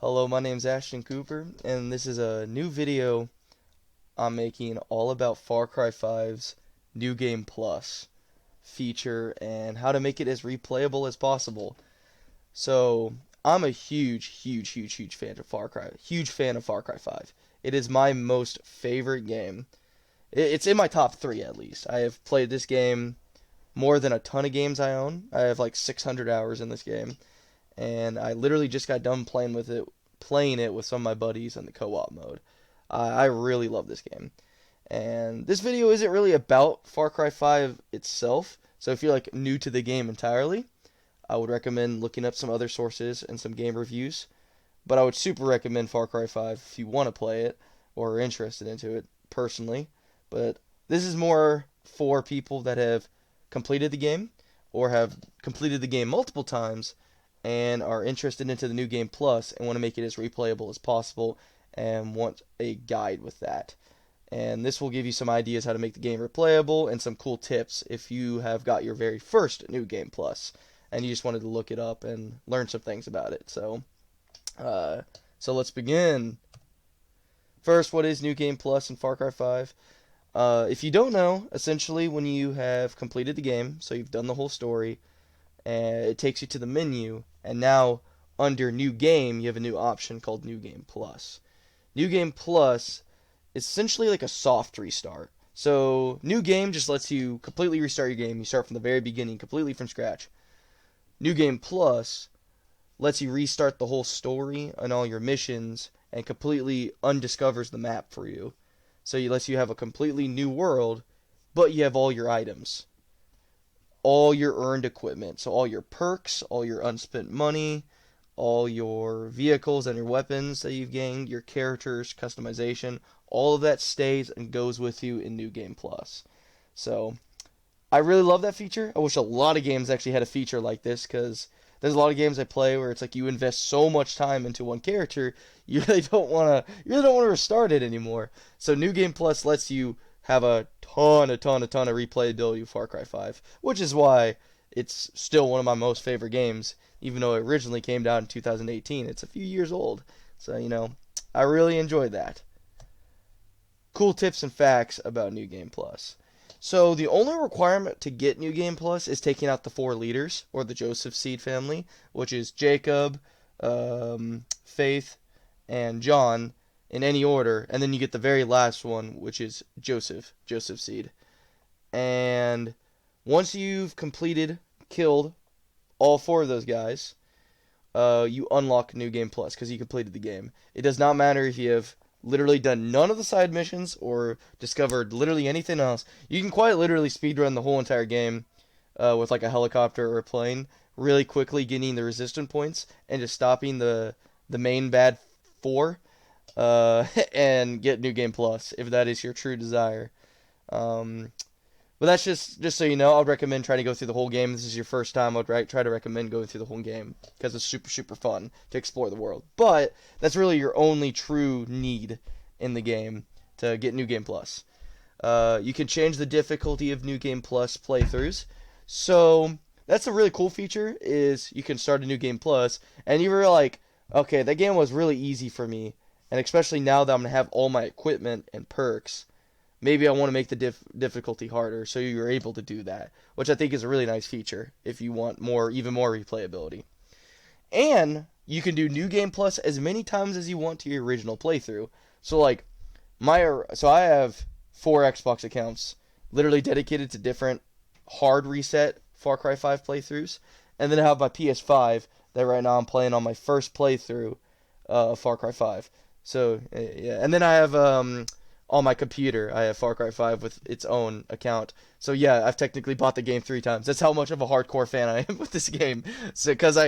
Hello, my name's Ashton Cooper, and this is a new video I'm making all about Far Cry 5's New Game Plus feature and how to make it as replayable as possible. So, I'm a huge fan of Far Cry. Huge fan of Far Cry 5. It is my most favorite game. It's in my top 3 at least. I have played this game more than a ton of games I own. I have like 600 hours in this game, and I literally just got done playing it with some of my buddies in the co-op mode. I really love this game, and this video isn't really about Far Cry 5 itself. So if you're like new to the game entirely, I would recommend looking up some other sources and some game reviews. But I would super recommend Far Cry 5 if you want to play it or are interested into it personally. But this is more for people that have completed the game or have completed the game multiple times and are interested into the New Game Plus and want to make it as replayable as possible and want a guide with that. And this will give you some ideas how to make the game replayable and some cool tips if you have got your very first New Game Plus and you just wanted to look it up and learn some things about it. So let's begin. First, what is New Game Plus in Far Cry 5? If you don't know, essentially when you have completed the game, so you've done the whole story, and it takes you to the menu, and now under New Game, you have a new option called New Game Plus. New Game Plus is essentially like a soft restart. So New Game just lets you completely restart your game. You start from the very beginning, completely from scratch. New Game Plus lets you restart the whole story and all your missions and completely undiscovers the map for you. So it lets you have a completely new world, but you have all your items, all your earned equipment. So all your perks, all your unspent money, all your vehicles and your weapons that you've gained, your characters, customization, all of that stays and goes with you in New Game Plus. So I really love that feature. I wish a lot of games actually had a feature like this, because there's a lot of games I play where it's like you invest so much time into one character, you really don't want to restart it anymore. So New Game Plus lets you have a ton of replayability of Far Cry 5, which is why it's still one of my most favorite games, even though it originally came out in 2018. It's a few years old. So, I really enjoyed that. Cool tips and facts about New Game Plus. So the only requirement to get New Game Plus is taking out the 4 leaders, or the Joseph seed family, which is Jacob, Faith, and John, in any order, and then you get the very last one, which is Joseph seed. And once you've killed all 4 of those guys, you unlock New Game Plus because you completed the game. It does not matter if you have literally done none of the side missions or discovered literally anything else. You can quite literally speedrun the whole entire game with like a helicopter or a plane really quickly, getting the resistance points and just stopping the main bad 4 and get New Game Plus if that is your true desire. But that's just so you know, I'd recommend trying to go through the whole game. If this is your first time, I'd try to recommend going through the whole game because it's super fun to explore the world. But that's really your only true need in the game to get New Game Plus. You can change the difficulty of New Game Plus playthroughs. So that's a really cool feature, is you can start a New Game Plus and you're like, okay, that game was really easy for me, and especially now that I'm gonna have all my equipment and perks, maybe I want to make the difficulty harder, so you're able to do that, which I think is a really nice feature if you want even more replayability. And you can do New Game Plus as many times as you want to your original playthrough. So like I have 4 Xbox accounts literally dedicated to different hard reset Far Cry 5 playthroughs, and then I have my PS5 that right now I'm playing on my first playthrough of Far Cry 5. So yeah, and then I have on my computer, I have Far Cry 5 with its own account. So yeah, I've technically bought the game 3 times. That's how much of a hardcore fan I am with this game. So because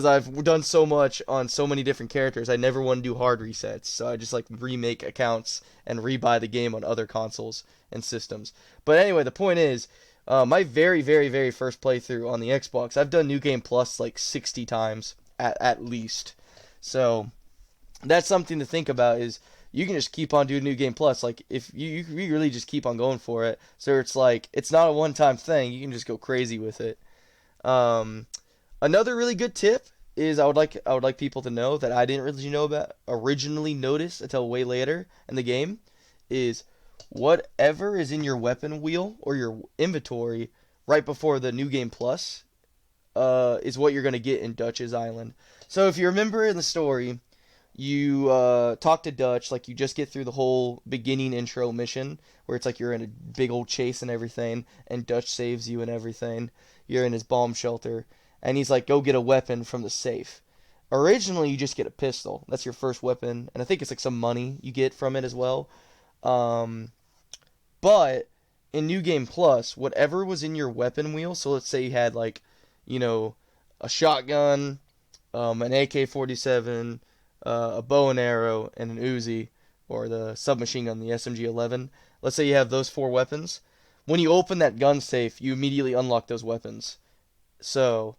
I've done so much on so many different characters, I never want to do hard resets. So I just like remake accounts and rebuy the game on other consoles and systems. But anyway, the point is, my very first playthrough on the Xbox, I've done New Game Plus like 60 times at least. So that's something to think about, is you can just keep on doing New Game Plus. Like, if you really just keep on going for it. So it's like, it's not a one-time thing. You can just go crazy with it. Another really good tip is I would like people to know that I didn't really know about originally notice until way later in the game is whatever is in your weapon wheel or your inventory right before the new game plus is what you're gonna get in Dutch's Island. So if you remember in the story, you talk to Dutch, like you just get through the whole beginning intro mission where it's like you're in a big old chase and everything, and Dutch saves you and everything. You're in his bomb shelter, and he's like, go get a weapon from the safe. Originally, you just get a pistol. That's your first weapon, and I think it's like some money you get from it as well. Um, but in New Game Plus, whatever was in your weapon wheel, so let's say you had like, you know, a shotgun, an AK-47, a bow and arrow, and an Uzi, or the submachine gun, the SMG-11. Let's say you have those four weapons. When you open that gun safe, you immediately unlock those weapons. So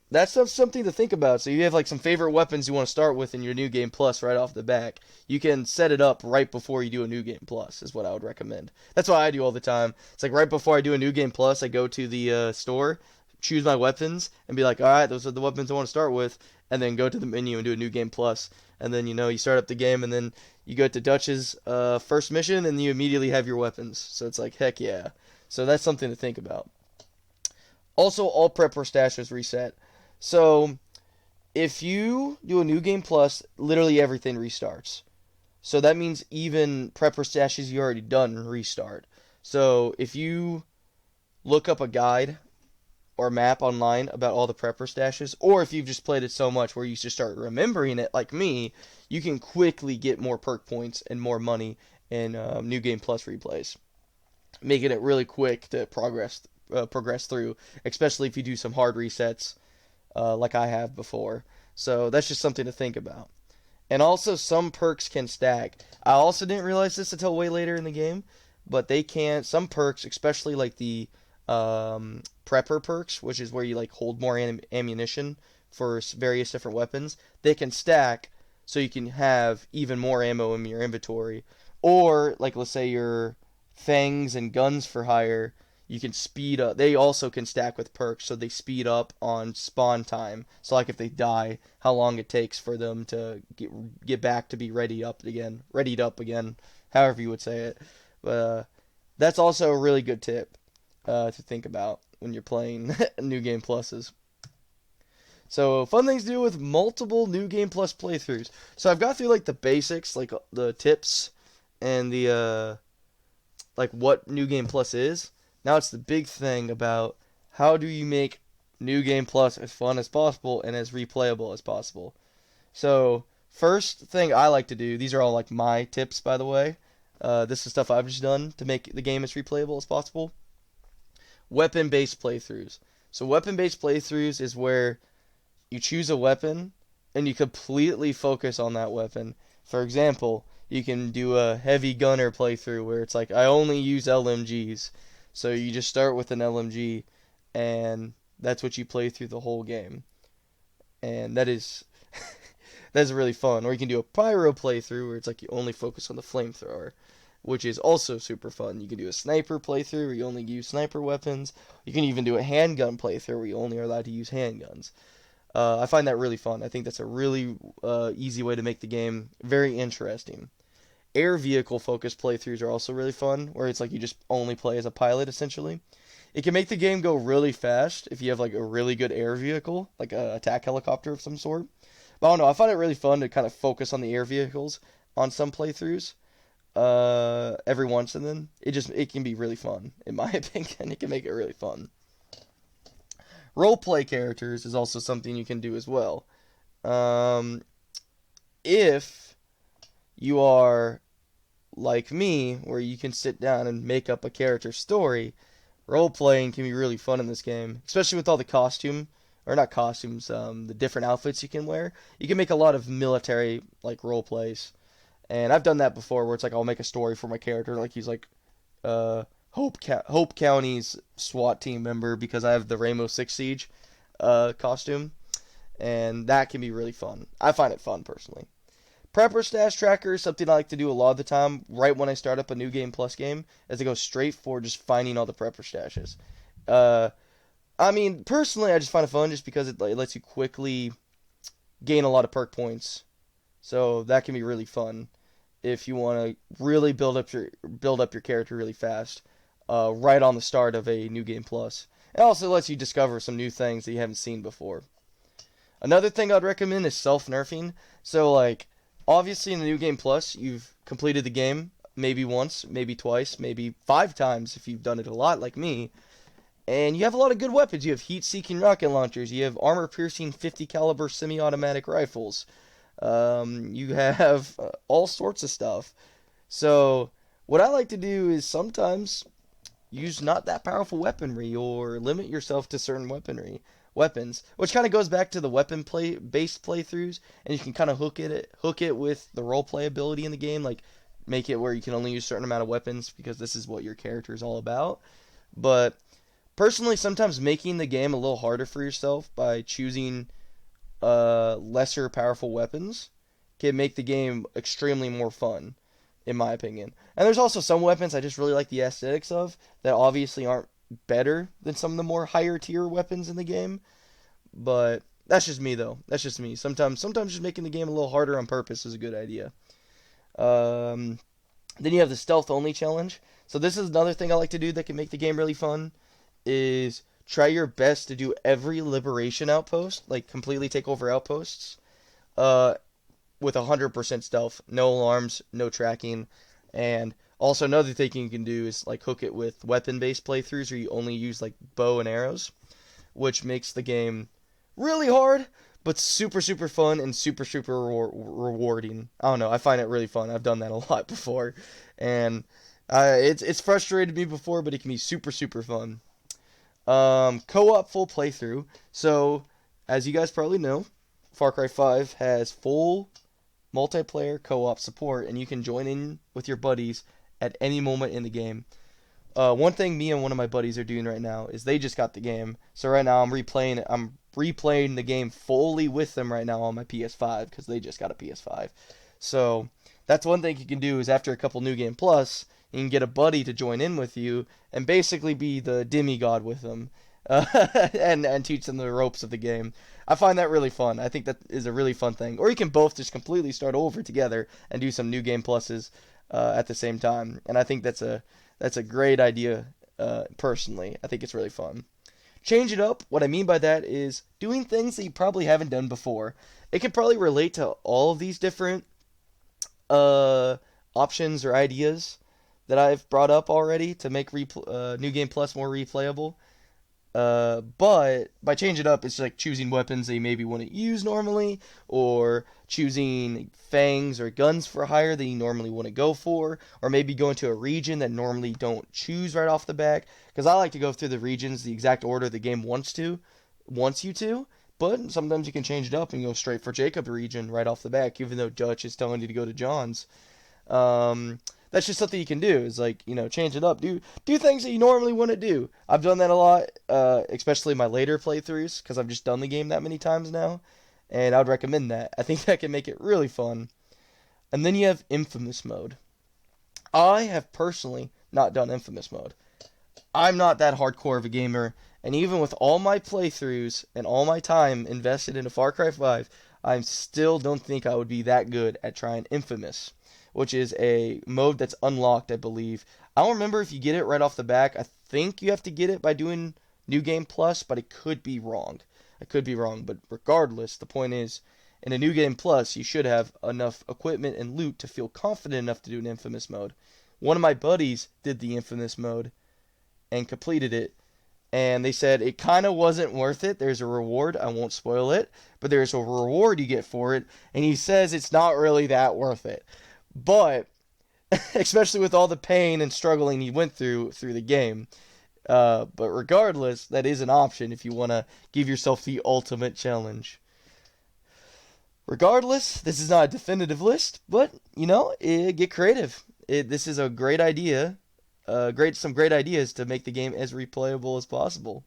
that's something to think about. So you have like some favorite weapons you want to start with in your New Game Plus right off the back. You can set it up right before you do a New Game Plus is what I would recommend. That's what I do all the time. It's like right before I do a New Game Plus, I go to the store, choose my weapons, and be like, all right, those are the weapons I want to start with, and then go to the menu and do a New Game Plus. And then, you start up the game, and then you go to Dutch's first mission, and you immediately have your weapons. So it's like, heck yeah. So that's something to think about. Also, all prepper stashes reset. So if you do a New Game Plus, literally everything restarts. So that means even prepper stashes you already done restart. So if you look up a guide or map online about all the prepper stashes, or if you've just played it so much where you just start remembering it like me, you can quickly get more perk points and more money in New Game Plus replays, making it really quick to progress through, especially if you do some hard resets like I have before. So that's just something to think about. And also, some perks can stack. I also didn't realize this until way later in the game, but they can. Some perks, especially like the prepper perks, which is where you like hold more ammunition for various different weapons, they can stack, so you can have even more ammo in your inventory. Or like, let's say your fangs and guns for hire, you can speed up. They also can stack with perks, so they speed up on spawn time. So like if they die, how long it takes for them to get back to be readied up again, however you would say it. But that's also a really good tip to think about when you're playing New Game Pluses. So fun things to do with multiple New Game Plus playthroughs. So I've got through like the basics, like the tips and the like what New Game Plus is. Now it's the big thing about how do you make New Game Plus as fun as possible and as replayable as possible. So first thing I like to do, these are all like my tips by the way. This is stuff I've just done to make the game as replayable as possible. Weapon-based playthroughs. So weapon-based playthroughs is where you choose a weapon and you completely focus on that weapon. For example, you can do a heavy gunner playthrough where it's like I only use LMGs. So you just start with an LMG, and that's what you play through the whole game. And that's really fun. Or you can do a pyro playthrough where it's like you only focus on the flamethrower, which is also super fun. You can do a sniper playthrough where you only use sniper weapons. You can even do a handgun playthrough where you only are allowed to use handguns. I find that really fun. I think that's a really easy way to make the game very interesting. Air vehicle focused playthroughs are also really fun, where it's like you just only play as a pilot essentially. It can make the game go really fast if you have like a really good air vehicle, like a attack helicopter of some sort. But I don't know, I find it really fun to kind of focus on the air vehicles on some playthroughs every once, and then it can be really fun in my opinion. It can make it really fun. Roleplay characters is also something you can do as well. If you are like me, where you can sit down and make up a character story, role playing can be really fun in this game, especially with all the the different outfits you can wear. You can make a lot of military like role plays, and I've done that before, where it's like I'll make a story for my character, like he's like Hope County's SWAT team member because I have the Rainbow Six Siege costume, and that can be really fun. I find it fun personally. Prepper stash tracker is something I like to do a lot of the time right when I start up a New Game Plus game, as I go straight for just finding all the prepper stashes. I mean, personally, I just find it fun just because it lets you quickly gain a lot of perk points. So that can be really fun if you want to really build up your character really fast, right on the start of a new game plus. It also lets you discover some new things that you haven't seen before. Another thing I'd recommend is self-nerfing. So like, obviously in the new game plus, you've completed the game maybe once, maybe twice, maybe 5 times if you've done it a lot like me. And you have a lot of good weapons. You have heat-seeking rocket launchers. You have armor-piercing 50 caliber semi-automatic rifles. You have all sorts of stuff. So what I like to do is sometimes use not that powerful weaponry or limit yourself to certain weapons, which kind of goes back to the weapon play based playthroughs, and you can kind of hook it with the role playability in the game, like make it where you can only use a certain amount of weapons because this is what your character is all about. But personally, sometimes making the game a little harder for yourself by choosing lesser powerful weapons can make the game extremely more fun, in my opinion. And there's also some weapons I just really like the aesthetics of that obviously aren't better than some of the more higher tier weapons in the game. But that's just me though. That's just me. Sometimes just making the game a little harder on purpose is a good idea. Um, then you have the stealth only challenge. So this is another thing I like to do that can make the game really fun. Is try your best to do every liberation outpost, like completely take over outposts, uh, with 100% stealth, no alarms, no tracking, and also another thing you can do is like hook it with weapon-based playthroughs where you only use like bow and arrows, which makes the game really hard, but super super fun and super super rewarding. I don't know, I find it really fun. I've done that a lot before, and it's frustrated me before, but it can be super super fun. Co-op full playthrough. So, as you guys probably know, Far Cry 5 has full multiplayer co-op support, and you can join in with your buddies at any moment in the game. One thing me and one of my buddies are doing right now is they just got the game, so right now I'm replaying the game fully with them right now on my PS5 because they just got a PS5. So that's one thing you can do is after a couple New Game Plus, you can get a buddy to join in with you and basically be the demigod with them, and teach them the ropes of the game. I find that really fun. I think that is a really fun thing. Or you can both just completely start over together and do some New Game Pluses at the same time. And I think that's a great idea. Personally, I think it's really fun. Change it up. What I mean by that is doing things that you probably haven't done before. It can probably relate to all of these different uh, options or ideas that I've brought up already to make New Game Plus more replayable. But by changing it up, it's like choosing weapons that you maybe wouldn't use normally, or choosing fangs or guns for hire that you normally wouldn't go for, or maybe going to a region that normally don't choose right off the bat. Because I like to go through the regions the exact order the game wants you to. But sometimes you can change it up and go straight for Jacob region right off the bat, even though Dutch is telling you to go to John's. Um, that's just something you can do. Is like change it up, do things that you normally wouldn't do. I've done that a lot, especially my later playthroughs because I've just done the game that many times now, and I would recommend that. I think that can make it really fun. And then you have Infamous mode. I have personally not done Infamous mode. I'm not that hardcore of a gamer, and even with all my playthroughs and all my time invested into Far Cry 5, I still don't think I would be that good at trying Infamous, which is a mode that's unlocked, I believe. I don't remember if you get it right off the back. I think you have to get it by doing New Game Plus, but it could be wrong. I could be wrong, but regardless, the point is, in a New Game Plus, you should have enough equipment and loot to feel confident enough to do an Infamous mode. One of my buddies did the Infamous mode and completed it, and they said it kind of wasn't worth it. There's a reward, I won't spoil it, but there's a reward you get for it, and he says it's not really that worth it. But especially with all the pain and struggling he went through the game. But regardless, that is an option if you want to give yourself the ultimate challenge. Regardless, this is not a definitive list, but get creative. This is a great idea. Some great ideas to make the game as replayable as possible.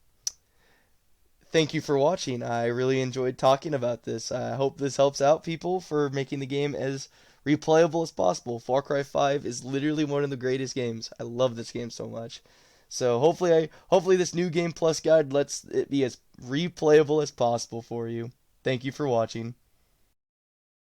Thank you for watching. I really enjoyed talking about this. I hope this helps out people for making the game as replayable as possible. Far Cry 5 is literally one of the greatest games. I love this game so much. So hopefully this new game plus guide lets it be as replayable as possible for you. Thank you for watching.